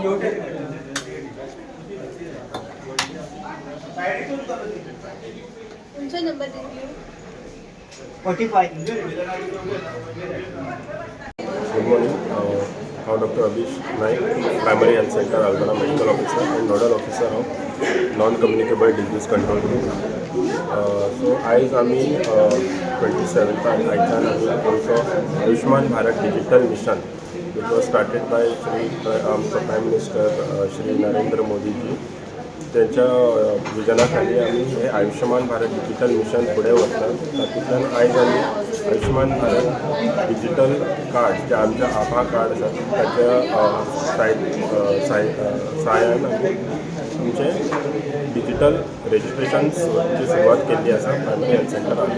तुमचा नंबर दीजिए. 45. Good morning. I'm Dr. Abish Naik, Primary Health Center, Algona Medical Officer and Nodal Officer of Non-Communicable Disease Control Group. So आज आम्ही 27th आयच्यान आम्ही also Ayushman Bharat Digital Mission, which was started by Prime Minister Shri Narendra Modi ji. त्यांच्या विजनाखाली आम्ही हे Ayushman Bharat digital mission पुढे व्हरतात. तातूंतल्यान आयज आमी आयुष्यमान भारत डिजिटल कार्ड जे आमच्या आभा कार्ड आसा ताच्या सहाय्यान आमी आमचे डिजिटल रजिस्ट्रेशनची सुरवात केल्ली आसा प्रायमरी हेल्थ सेंटरान.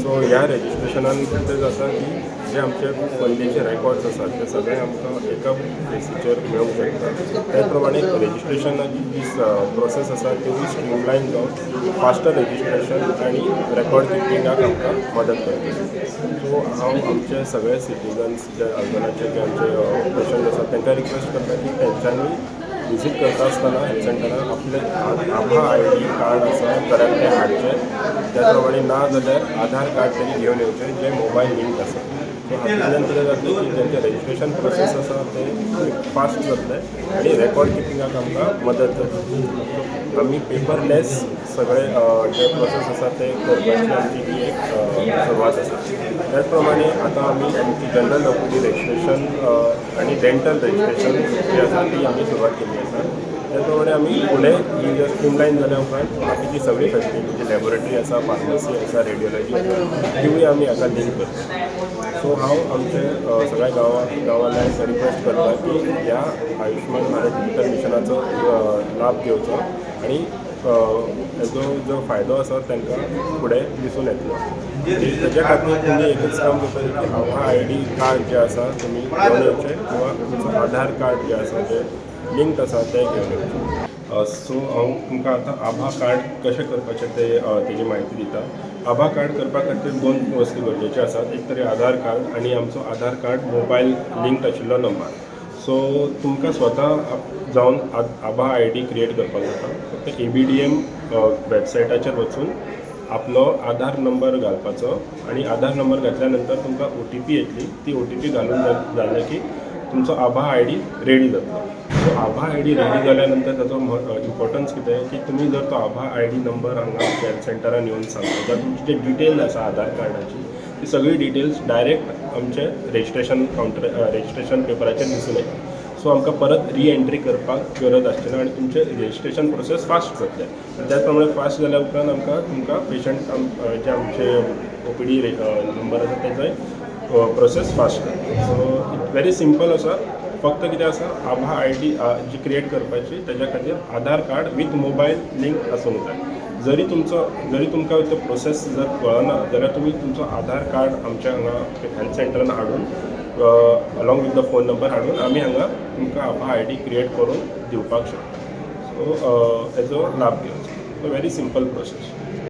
सो ह्या रजिस्ट्रेशनान कितें जाता की जे आमचे पयलींचे रेकॉर्ड्स आसात ते सगळे आमकां एका प्लेसीचेर मेळूंक शकता. त्याच प्रमाणे रजिस्ट्रेशनाची जी प्रोसेस आसा ती स्ट्रीमलायन जावन फास्टर रजिस्ट्रेशन आनी रेकॉर्ड किपिंगाक आमकां मदत करता. सो हांव आमचे सगळे सिटीजन्स जे आल्दोनाचे जे आमचे पेशंट आसात तांकां रिक्वेस्ट करता की तेंच्यांनी विजीट करता आसतना हेल्थ सेंटरान आपले आभा ID कार्ड आसा जाल्यार ते हाडचे. त्याच प्रमाणे ना जाल्यार आधार कार्ड तरी घेवन येवचे जे मोबायल लिंक आसा. सो हातूंतल्यान कितें जातलें की तेंचें रजिस्ट्रेशन प्रोसेस आसा तें फास्ट जातलें आनी रेकॉर्ड किपिंगाक आमकां मदत जातली. आमी पेपरलेस सगळे जे प्रोसेस आसा ते करपाची आमची ही एक सुरवात आसा. त्याच प्रमाणे आतां आमी आमची जनरल OPD रजिस्ट्रेशन आनी डेंटल रजिस्ट्रेशन जी आसा ती आमी सुरवात केल्ली आसा. त्याच प्रमाणे आमी फुडें ही जर स्ट्रीमलायन जाल्या उपरांत बाकीची सगळी फॅसिलिटी जी लॅबोरेटरी आसा, फार्मसी आसा, रेडिओलॉजी आसा तिवूय आमी हाका लिंक करता. सो हांव आमचे सगळ्या गांवांतल्यान रिक्वेस्ट करता की ह्या आयुष्यमान भारत डिजिटल मिशनाचो लाभ घेवचो आनी हेजो जो फायदो आसा तांकां फुडें दिसून येतलो. तेज्या खातीर तुमी एकच काम करता की आभा ID कार्ड जे आसा तुमी घेवन येवचें किंवा तुमचो आधार कार्ड जे आसा जे लिंक्ड आसा ते घेवन येवचें. सो हांव तुमकां आतां आभा कार्ड कशें करपाचें तेजी म्हायती दिता. आभा कार्ड करपा खातीर 2 वस्तू गरजेच्यो आसात. एक तरी आधार कार्ड आनी आमचो आधार कार्ड मोबायल लिंक्ड आशिल्लो नंबर. सो तुमकां स्वता जावन आभा ID क्रिएट करपाक जाता. फक्त ABDM वेबसायटाचेर वचून आपलो आधार नंबर घालपाचो आनी आधार नंबर घातल्या नंतर तुमकां OTP येतली. ती OTP घालून जालें की तुमचो आभा ID रेडी जातलो. सो आभा ID रेडी जाल्या नंतर ताचो इम्पॉर्टन्स कितें की तुमी जर तो आभा ID नंबर हांगा हेल्थ सेंटरान येवन सांगता जाल्यार तुमची जे डिटेल आसा आधार कार्डाची ती सगळी डिटेल्स डायरेक्ट आमचे रजिस्ट्रेशन पेपराचेर दिसून येता. सो आमकां परत रिएंट्री करपाक गरज आसची ना आनी तुमचें रजिस्ट्रेशन प्रोसेस फास्ट जातलें. त्याच प्रमाणे फास्ट जाल्या उपरांत तुमकां पेशंट जे आमचे OPD नंबर आसा तेजोय प्रोसेस फास्ट जाता. सो इट व्हेरी सिंपल आसा. फक्त कितें आसा आभा ID जी क्रिएट करपाची तेज्या खातीर आधार कार्ड विथ मोबायल लिंक आसूंक जाय. जरी तुमकां तो प्रोसेस जर कळना जाल्यार तुमी तुमचो आधार कार्ड आमच्या हांगा हेल्थ सेंटरान हाडून along with the phone number हाडून आमी हांगा तुमकां आभा ID क्रिएट करून दिवपाक शकता. सो हेजो लाभ घेवचो. Very simple process.